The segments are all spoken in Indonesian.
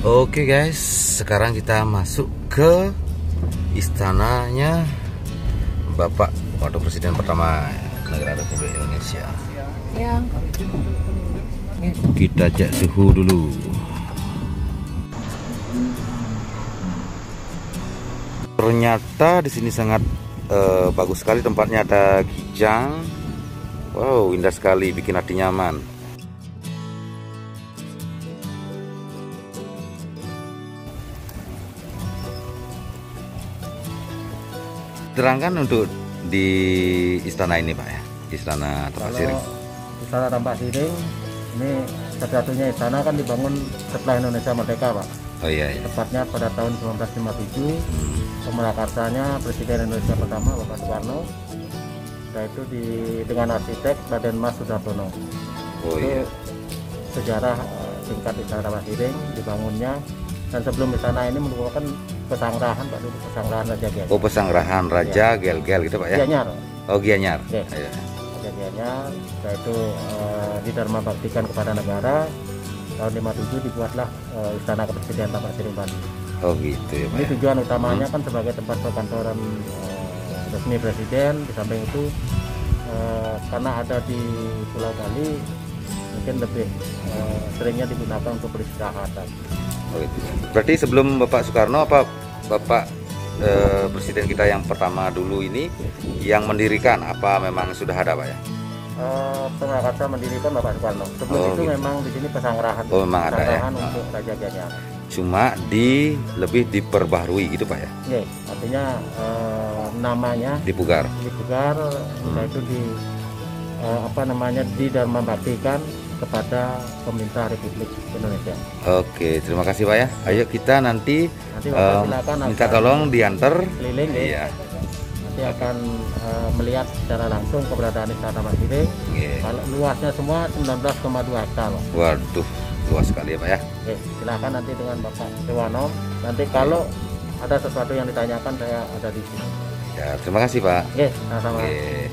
Oke guys, sekarang kita masuk ke istananya Bapak waktu Presiden pertama Negara Republik Indonesia. Kita cek suhu dulu. Ternyata di sini sangat bagus sekali tempatnya, ada kijang. Wow, indah sekali, bikin hati nyaman. Terangkan untuk di istana ini Pak ya, Istana Tampak Siring. Istana Tampak Siring ini satu-satunya istana kan dibangun setelah Indonesia merdeka Pak. Oh iya, iya. Tepatnya pada tahun 1957. Pemerakarsanya Presiden Indonesia pertama Bapak Soekarno, yaitu dengan arsitek Raden Mas Sudarsono. Oh itu iya. Sejarah singkat Istana Tampak Siring dibangunnya, dan sebelum istana ini merupakan pesanggrahan Pak, dulu pesanggrahan Raja Gel. Oh, pesanggrahan Raja Gel-Gel gitu Pak ya? Gianyar. Oh, Gianyar. Oke. Iya. Raja Gianyar, yaitu didharma baktikan kepada negara. Tahun 57 dibuatlah Istana Kepresidenan Tampak Siring Bali. Oh gitu ya Pak. Ini Ya? tujuan utamanya kan sebagai tempat perkantoran resmi Presiden. Di samping itu karena ada di Pulau Bali, mungkin lebih seringnya digunakan untuk peristirahatan. Oh gitu. Berarti sebelum Bapak Soekarno apa Bapak Presiden kita yang pertama dulu ini yang mendirikan, apa memang sudah ada Pak ya? Pemerakarsa mendirikan Bapak Soekarno. Sebelum itu gitu. memang di sini pesanggrahan. Oh, memang ada ya? Untuk Raja Gianyar. Cuma lebih diperbaharui gitu Pak ya? Iya, artinya namanya Dipugar. dipugar, yaitu didharma baktikan kepada pemerintah Republik Indonesia. Oke, terima kasih Pak ya. Ayo kita nanti Bapak silakan minta tolong diantar. keliling. Iya. Nanti akan melihat secara langsung keberadaan Istana Tampak Siring. Iya. Kalau luasnya semua 19,2 hektar. Waduh, luas sekali ya Pak ya. Oke, silakan nanti dengan Bapak Dewanom. Nanti kalau ada sesuatu yang ditanyakan, saya ada di sini. Ya, terima kasih Pak. Oke, sama-sama. Oke.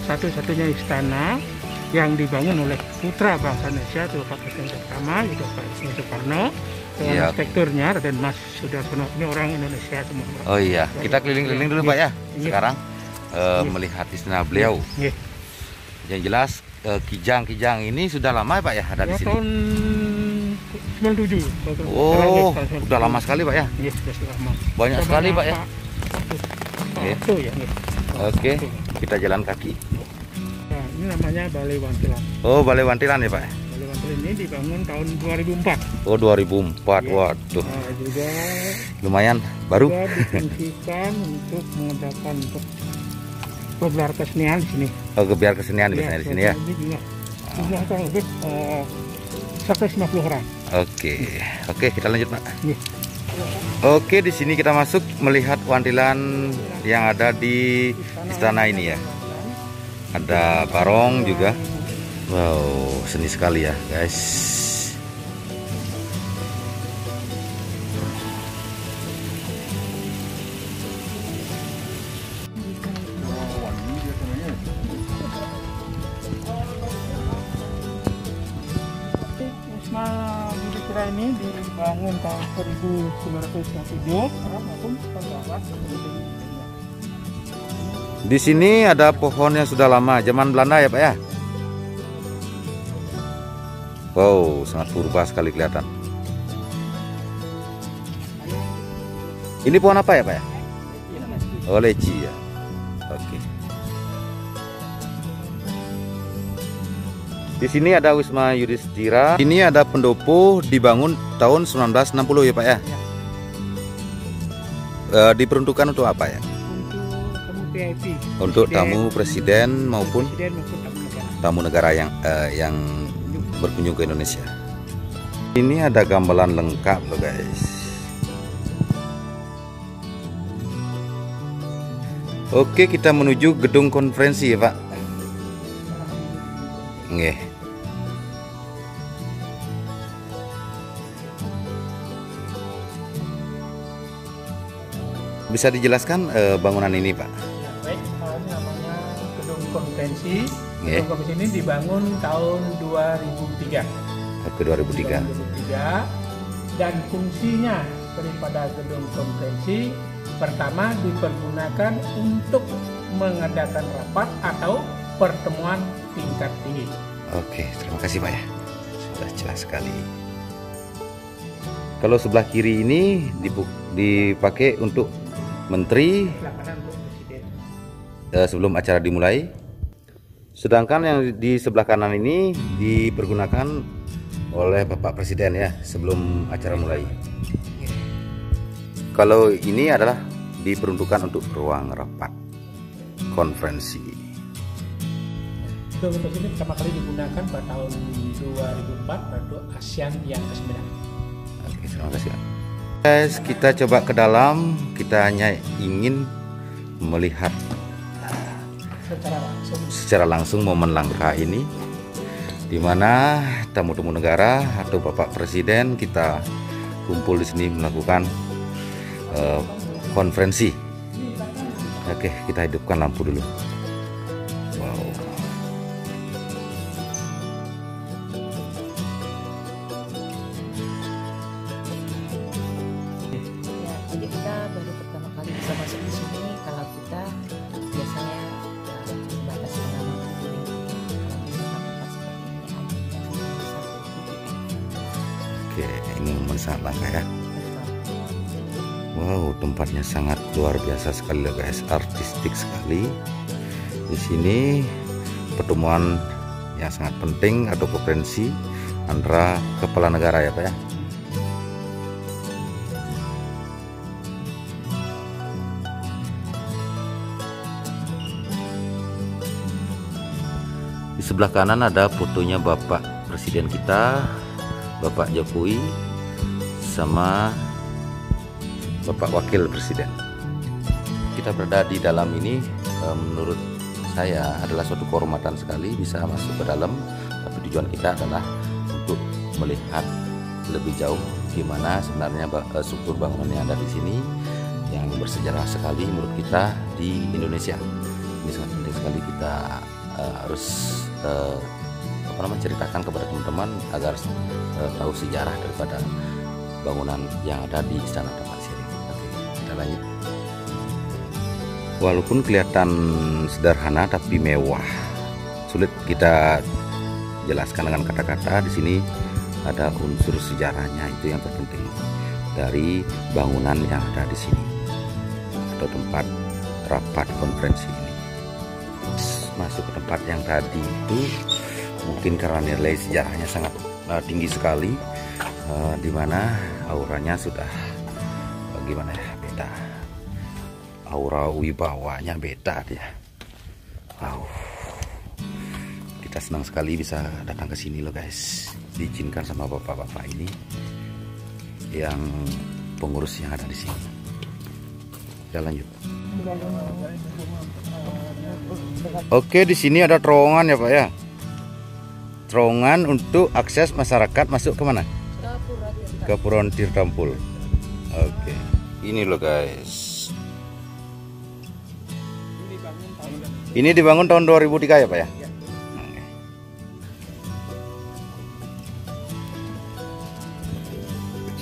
Satu-satunya istana yang dibangun oleh putra bangsa Indonesia, itu Bapak Presiden pertama, itu Pak Soekarno. Dengan Iya. arsitekturnya Raden Mas Sudarsono, ini orang Indonesia semua. Oh iya, kita keliling-keliling dulu Pak ya. Iya. Sekarang melihat istana beliau. Iya. Yang jelas kijang-kijang ini sudah lama ya Pak ya ada di Ya, sini. tahun 97. Oh, udah lama sekali Pak ya. Iya, sudah lama. Banyak sekali Pak ya. Iya. Itu ya. Iya. Oke, kita jalan kaki. Nah, ini namanya Balai Wantilan. Oh, Balai Wantilan ya Pak. Balai Wantilan ini dibangun tahun 2004. Oh, 2004. Iya. Waduh, Nah, juga lumayan baru. difungsikan untuk mengadakan gelar kesenian di sini. Oh, gebiar kesenian biasanya di sini ya. Ini juga jumlah kurang lebih 150 orang. Oke, kita lanjut Pak. Iya. Oke, di sini kita masuk melihat wantilan yang ada di istana ini ya. Ada barong juga. Wow, seni sekali ya guys. Wisma Yudhistira ini dibangun tahun 1957 maupun 1918. Di sini ada pohon yang sudah lama, zaman Belanda ya Pak ya. Wow, sangat purba sekali kelihatan. Ini pohon apa ya Pak ya? Oh, leci ya. Oke. Di sini ada Wisma Yudhistira. Ini ada pendopo dibangun tahun 1960 ya Pak ya. Diperuntukkan untuk apa ya? VIP. Untuk tamu presiden maupun Presiden maupun tamu negara. tamu negara yang berkunjung ke Indonesia. Ini ada gamelan lengkap loh guys. Oke, kita menuju gedung konferensi ya Pak. Nggih. Bisa dijelaskan bangunan ini Pak? Baik, ini namanya gedung konferensi. Nggih. Gedung konferensi ini dibangun tahun 2003. Ke 2003. 2003. dan fungsinya daripada gedung konferensi pertama dipergunakan untuk mengadakan rapat atau pertemuan tingkat tinggi. Oke, terima kasih Pak ya. Sudah jelas sekali. Kalau sebelah kiri ini dipakai untuk menteri sebelum acara dimulai. Sedangkan yang di sebelah kanan ini dipergunakan oleh Bapak Presiden ya sebelum acara mulai. Kalau ini adalah diperuntukkan untuk ruang rapat konferensi. Gedung konferensi ini pertama kali digunakan pada tahun 2004 pada ASEAN yang ke-9. Oke, terima kasih. Guys, kita coba ke dalam. Kita hanya ingin melihat secara langsung momen langka ini, di mana tamu-tamu negara atau Bapak Presiden kita kumpul di sini melakukan konferensi. Oke, kita hidupkan lampu dulu. Wow. Ya, jadi kita baru pertama kali bisa masuk di sini. Kalau kita biasanya batas pengamanan ini, kalau bisa tempat seperti ini ada. Oke, ini momen sangat langka ya. Wow, tempatnya sangat luar biasa sekali loh guys, artistik sekali. Di sini pertemuan yang sangat penting atau konferensi antara kepala negara ya Pak ya. Di sebelah kanan ada fotonya Bapak Presiden kita, Bapak Jokowi, sama Bapak Wakil Presiden. Kita berada di dalam ini menurut saya adalah suatu kehormatan sekali bisa masuk ke dalam, tapi tujuan kita adalah untuk melihat lebih jauh gimana sebenarnya struktur bangunan yang ada di sini yang bersejarah sekali menurut kita di Indonesia. Ini sangat penting sekali kita harus ceritakan kepada teman-teman agar tahu sejarah daripada bangunan yang ada di Istana Taman Sirih. Oke, kita lanjut. Walaupun kelihatan sederhana tapi mewah, sulit kita jelaskan dengan kata-kata. Di sini ada unsur sejarahnya, itu yang terpenting dari bangunan yang ada di sini atau tempat rapat konferensi ini. Masuk ke tempat yang tadi itu mungkin karena nilai sejarahnya sangat tinggi sekali, dimana auranya sudah gimana ya, beda, aura wibawanya beda dia. Wow, kita senang sekali bisa datang ke sini loh guys, diizinkan sama bapak-bapak ini yang pengurus yang ada di sini. Kita lanjut. Oke, di sini ada terowongan ya Pak ya. Terowongan untuk akses masyarakat masuk ke mana? Ke Pura Tirtampul. Oke, ini loh guys. Ini dibangun tahun 2003 ya Pak ya? Oke.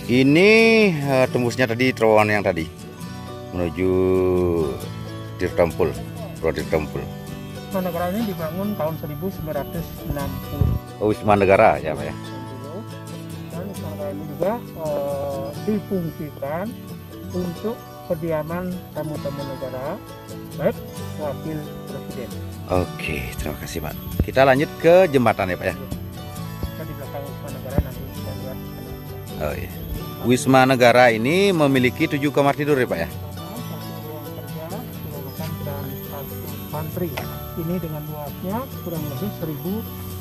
Ini tembusnya tadi terowongan yang tadi menuju Tirtampul, Pura Tirtampul. Wisma Negara ini dibangun tahun 1960. Oh, Wisma Negara ya Pak ya? Dan Wisma Negara ini juga difungsikan untuk kediaman tamu-tamu negara, baik wakil presiden. Oke, terima kasih Pak. Kita lanjut ke jembatan ya Pak ya? Kita di belakang Wisma Negara nanti kita lihat. Oh iya. Wisma Negara ini memiliki 7 kamar tidur ya Pak ya? Satu ruang kerja, ruang makan, dan satu pantry. Ini dengan luasnya kurang lebih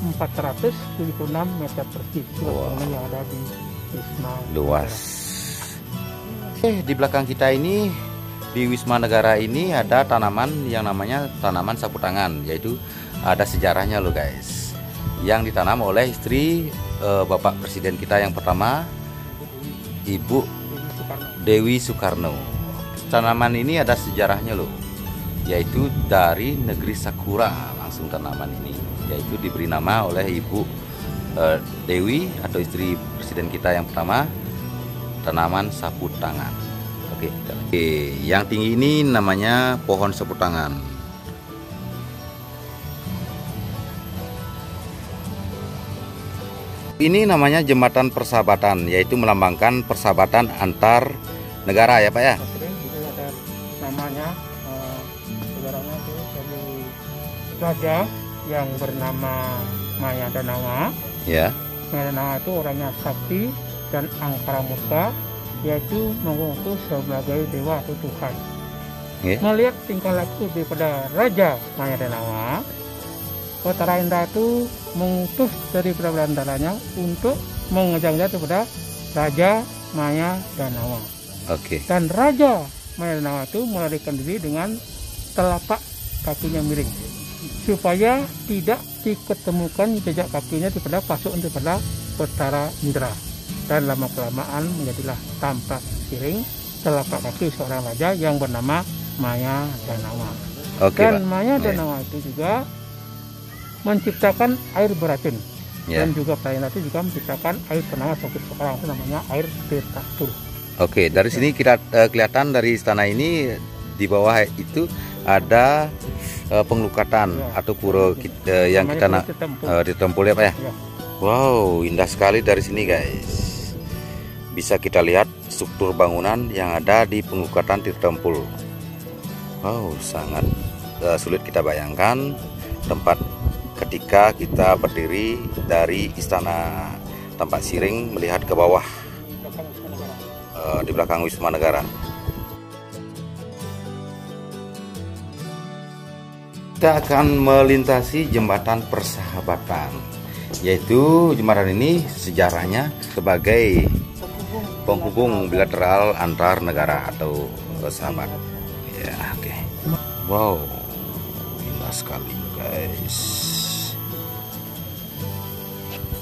1.476 meter persegi. Wow. Yang ada di Wisma luas. Di belakang kita ini di Wisma Negara ini ada tanaman yang namanya tanaman sapu tangan, yaitu ada sejarahnya loh guys, yang ditanam oleh istri Bapak Presiden kita yang pertama, Ibu Dewi Soekarno. Tanaman ini ada sejarahnya loh, yaitu dari negeri Sakura langsung tanaman ini, yaitu diberi nama oleh Ibu Dewi atau istri Presiden kita yang pertama tanaman sapu tangan. Oke, yang tinggi ini namanya pohon sapu tangan. Ini namanya jembatan persahabatan, yaitu melambangkan persahabatan antar negara ya Pak ya. Sering itu ada namanya sejarahnya itu dari raja yang bernama Maya Danawa. Ya. Maya Danawa itu orangnya sakti dan angkara murka, yaitu mengaku sebagai dewa atau Tuhan. Yeah. Melihat tingkah laku daripada Raja Maya Danawa, Batara Indah itu mengutus dari berantaranya untuk mengejar kepada Raja Maya Danawa. Oke. Dan Raja Maya Danawa itu melarikan diri dengan telapak kakinya miring, supaya tidak diketemukan jejak kakinya daripada pasukan daripada Batara Indra. Dan lama-kelamaan menjadilah tampak siring telapak kaki seorang raja yang bernama Maya Danawa. Oke, Dan Pak. Maya Danawa itu juga menciptakan air beracun. Ya. Dan juga Pelayan itu juga menciptakan air bernama sakit sekarang itu namanya air Tirtatul. Oke, dari sini kita kelihatan dari istana ini di bawah itu ada penglukatan Ya. atau pura yang kita Namanya Tirtempul. ditempul ya Pak ya. Ya. Wow, indah sekali dari sini guys. Bisa kita lihat struktur bangunan yang ada di penglukatan Tirtempul. Wow, sangat sulit kita bayangkan tempat ketika kita berdiri dari istana Tampak Siring melihat ke bawah di belakang Wisma Negara. Kita akan melintasi jembatan persahabatan, yaitu jembatan ini sejarahnya sebagai penghubung bilateral antar negara atau sahabat. Ya, oke. Wow, indah sekali guys.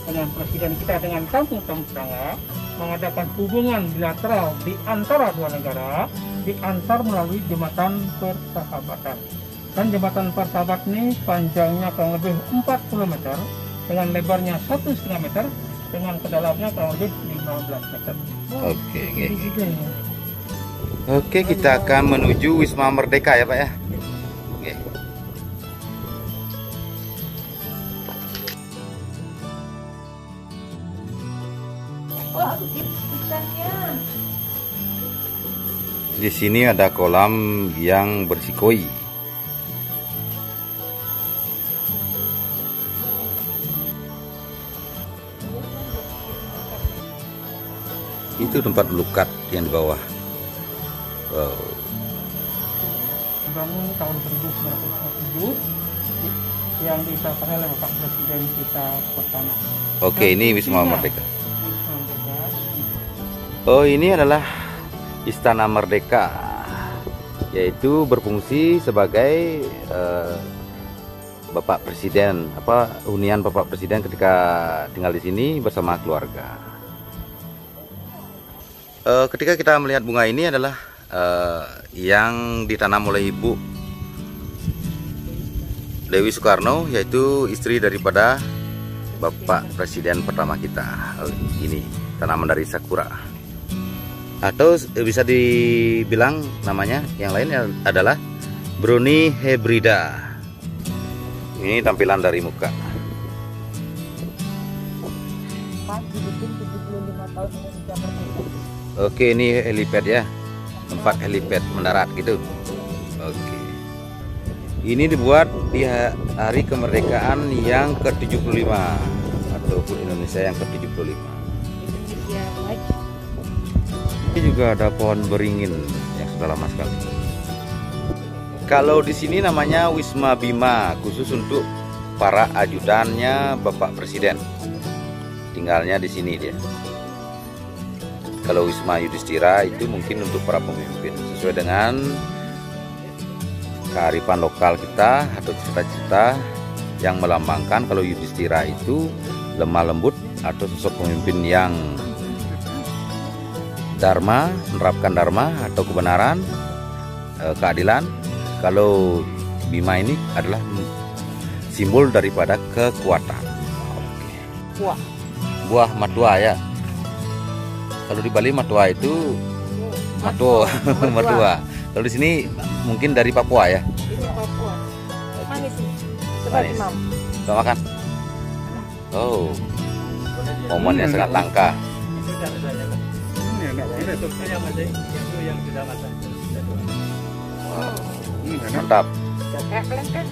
Dengan presiden kita dengan kampung-kampung tetangga mengadakan hubungan bilateral di antara dua negara, diantar melalui jembatan persahabatan. Dan jembatan persahabatan ini panjangnya kurang lebih 4 km dengan lebarnya 1,5 meter dengan kedalamnya kurang lebih 15 meter. Oke, Jadi juga ya. oke, kita akan menuju Wisma Merdeka ya Pak ya. Oke. Wah, ikannya. Di sini ada kolam yang berisi koi. Itu tempat lukat yang di bawah. Wow. Dibangun tahun 1957 yang diserahkan oleh Bapak Presiden kita pertama. Oke, ini Wisma Merdeka. Oh, ini adalah Istana Merdeka, yaitu berfungsi sebagai Bapak Presiden, hunian Bapak Presiden ketika tinggal di sini bersama keluarga. Ketika kita melihat bunga ini adalah yang ditanam oleh Ibu Dewi Soekarno, yaitu istri daripada Bapak Presiden pertama kita. Ini tanaman dari sakura, atau bisa dibilang namanya yang lain adalah Bruni Hebrida. Ini tampilan dari muka. Pas dibikin 75 tahun Indonesia Merdeka. Oke, ini helipad ya, tempat helipad mendarat gitu. Oke, ini dibuat di hari kemerdekaan yang ke-75 ataupun Indonesia yang ke-75. Indonesia lagi. Ini juga ada pohon beringin yang sudah lama sekali. Kalau di sini namanya Wisma Bima, khusus untuk para ajudannya Bapak Presiden. Tinggalnya di sini dia. Kalau Wisma Yudhistira itu mungkin untuk para pemimpin, sesuai dengan kearifan lokal kita atau cita-cita yang melambangkan kalau Yudhistira itu lemah lembut atau sosok pemimpin yang dharma, menerapkan dharma atau kebenaran, keadilan. Kalau Bima ini adalah simbol daripada kekuatan. Oke. Buah. Buah matua ya. Kalau di Bali matua itu matua, matua. Kalau di sini mungkin dari Papua ya. Ini Papua. Manis nih. Coba Manis. Imam. Coba makan. Oh, momennya sangat langka. Mantap. Kalian kan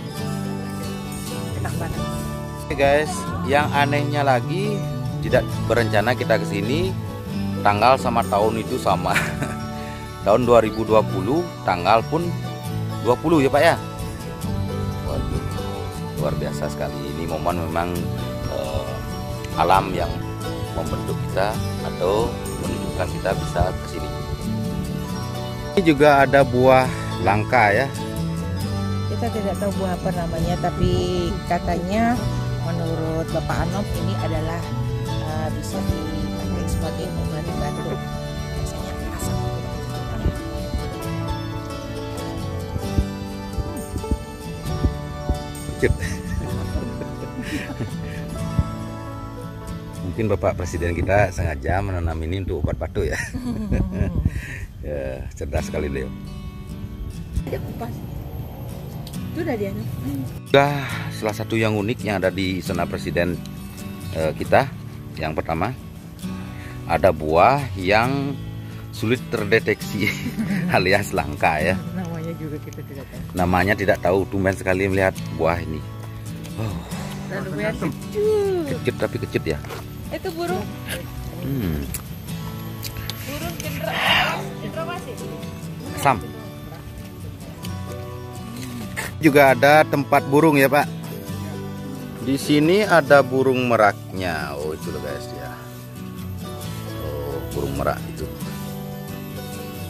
enak banget. Oke guys, yang anehnya lagi tidak berencana kita ke sini, tanggal sama tahun itu sama. Tahun 2020 tanggal pun 20 ya Pak ya. Waduh, luar biasa sekali. Ini momen memang alam yang membentuk kita atau menunjukkan kita bisa ke sini. Ini juga ada buah langka ya. Kita tidak tahu buah apa namanya, tapi katanya menurut Bapak Anom ini adalah bisa dipakai sebagai obat batuk. Biasanya asam. Mungkin Bapak Presiden kita sengaja menanam ini untuk obat batuk ya. Ya, cerdas sekali beliau. Ada kupas. Itu udah dia. Sudah salah satu yang unik yang ada di Istana Presiden kita. Yang pertama, ada buah yang sulit terdeteksi alias langka ya. Namanya juga kita tidak tahu. Namanya tidak tahu, tumben sekali melihat buah ini. Oh, Lalu kecil. kecut tapi kecut ya. Itu burung. Burung cendrawasih. Asam. Juga ada tempat burung ya Pak. Di sini ada burung meraknya. Oh itu loh guys ya. Oh burung merak itu.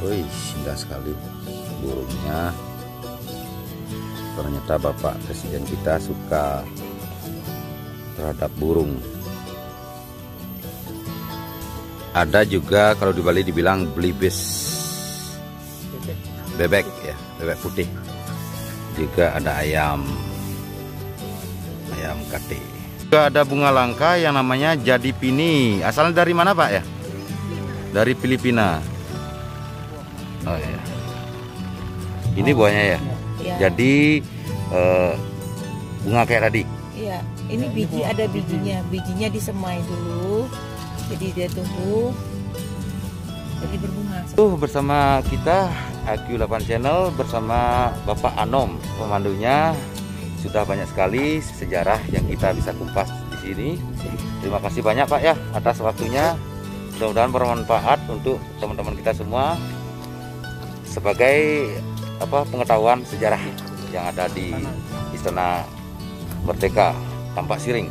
Wih indah sekali burungnya. Ternyata Bapak Presiden kita suka terhadap burung. Ada juga kalau di Bali dibilang belibis, bebek ya, bebek putih. Juga ada ayam kate. Juga ada bunga langka yang namanya jadipini. Asalnya dari mana Pak ya? Dari Filipina. Oh ya. Ini buahnya ya. Iya. Jadi bunga kayak tadi. Iya, ini biji, ada bijinya. Bijinya disemai dulu. Jadi dia tumbuh. Jadi berbunga. Bersama kita AQ8 Channel bersama Bapak Anom pemandunya. Sudah banyak sekali sejarah yang kita bisa kumpas di sini. Terima kasih banyak Pak ya atas waktunya. Mudah-mudahan bermanfaat untuk teman-teman kita semua sebagai pengetahuan sejarah yang ada di Istana Merdeka Tampak Siring.